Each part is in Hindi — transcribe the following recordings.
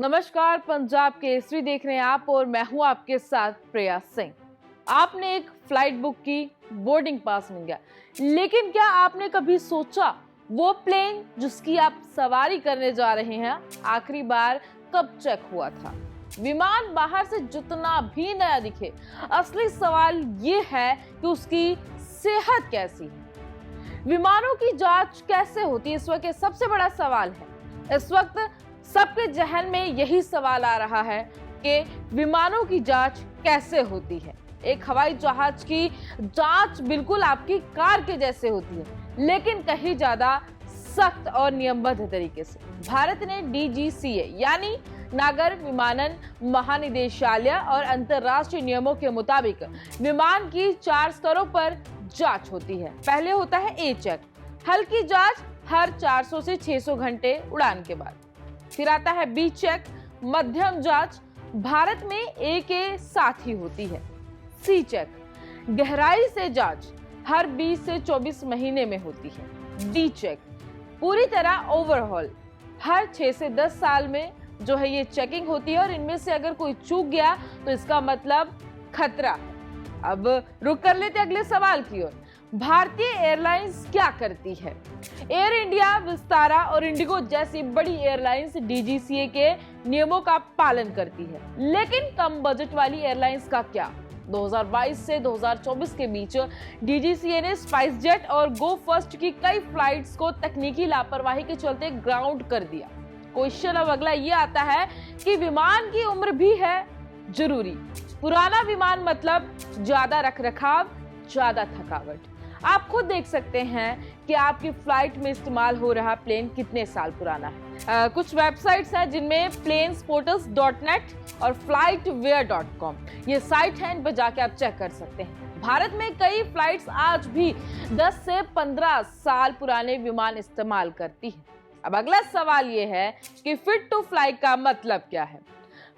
नमस्कार, पंजाब केसरी देख रहे हैं आप और मैं हूं आपके साथ प्रिया सिंह। आपने एक फ्लाइट बुक की, बोर्डिंग पास मिल गया, लेकिन क्या आपने कभी सोचा वो प्लेन जिसकी आप सवारी करने जा रहे हैं आखिरी बार कब चेक हुआ था? विमान बाहर से जितना भी नया दिखे, असली सवाल ये है कि उसकी सेहत कैसी है। विमानों की जांच कैसे होती है, इस वक्त सबसे बड़ा सवाल है। इस वक्त सबके जहन में यही सवाल आ रहा है कि विमानों की जांच कैसे होती है। एक हवाई जहाज की जांच बिल्कुल आपकी कार के जैसे होती है, लेकिन कहीं ज्यादा सख्त और नियमबद्ध तरीके से। भारत ने DGCA यानी नागर विमानन महानिदेशालय और अंतरराष्ट्रीय नियमों के मुताबिक विमान की 4 स्तरों पर जांच होती है। पहले होता है A चेक, हल्की जांच हर 400 से 600 घंटे उड़ान के बाद। फिर आता है B चेक, मध्यम जांच भारत में A के साथ ही होती है। C चेक, गहराई से जांच हर 20 से 24 महीने में होती है। D चेक, पूरी तरह ओवरहॉल हर 6 से 10 साल में जो है ये चेकिंग होती है, और इनमें से अगर कोई चूक गया तो इसका मतलब खतरा है। अब रुक कर लेते अगले सवाल की ओर। भारतीय एयरलाइंस क्या करती है? एयर इंडिया, विस्तारा और इंडिगो जैसी बड़ी एयरलाइंस DGCA के नियमों का पालन करती है, लेकिन कम बजट वाली एयरलाइंस का क्या? 2022 से 2024 के बीच DGCA ने स्पाइस जेट और गो फर्स्ट की कई फ्लाइट्स को तकनीकी लापरवाही के चलते ग्राउंड कर दिया। क्वेश्चन अब अगला ये आता है कि विमान की उम्र भी है जरूरी। पुराना विमान मतलब ज्यादा रखरखाव, ज्यादा थकावट। आप खुद देख सकते हैं कि आपकी फ्लाइट में इस्तेमाल हो रहा प्लेन कितने साल पुराना है। कुछ वेबसाइट्स हैं जिनमें planesporters.net और flightware.com ये साइट है, इन पर जाके आप चेक कर सकते हैं। भारत में कई फ्लाइट्स आज भी 10 से 15 साल पुराने विमान इस्तेमाल करती हैं। अब अगला सवाल ये है कि फिट टू फ्लाई का मतलब क्या है?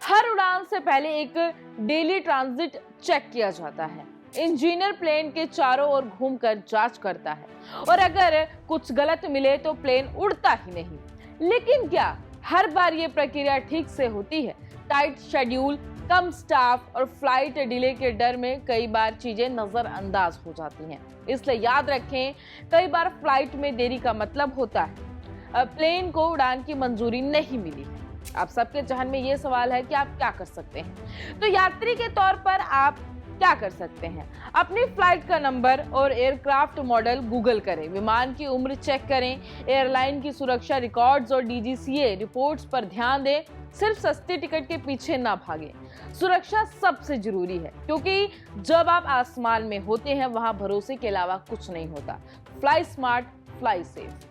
हर उड़ान से पहले एक डेली ट्रांजिट चेक किया जाता है। इंजीनियर प्लेन के चारों ओर घूमकर जांच करता है, और अगर कुछ गलत मिले तो प्लेन उड़ता ही नहीं। लेकिन क्या हर बार ये प्रक्रिया ठीक से होती है? टाइट शेड्यूल, कम स्टाफ और फ्लाइट डिले के डर में कई बार चीजें नजरअंदाज हो जाती हैं। इसलिए याद रखें, कई बार फ्लाइट में देरी का मतलब होता है प्लेन को उड़ान की मंजूरी नहीं मिली है। आप सबके जहन में ये सवाल है कि आप क्या कर सकते हैं? तो यात्री के तौर पर आप क्या कर सकते हैं? अपनी फ्लाइट का नंबर और एयरक्राफ्ट मॉडल गूगल करें, विमान की उम्र चेक करें, एयरलाइन की सुरक्षा रिकॉर्ड्स और DGCA रिपोर्ट्स पर ध्यान दें। सिर्फ सस्ती टिकट के पीछे ना भागें। सुरक्षा सबसे जरूरी है, क्योंकि जब आप आसमान में होते हैं वहां भरोसे के अलावा कुछ नहीं होता। Fly smart, fly safe.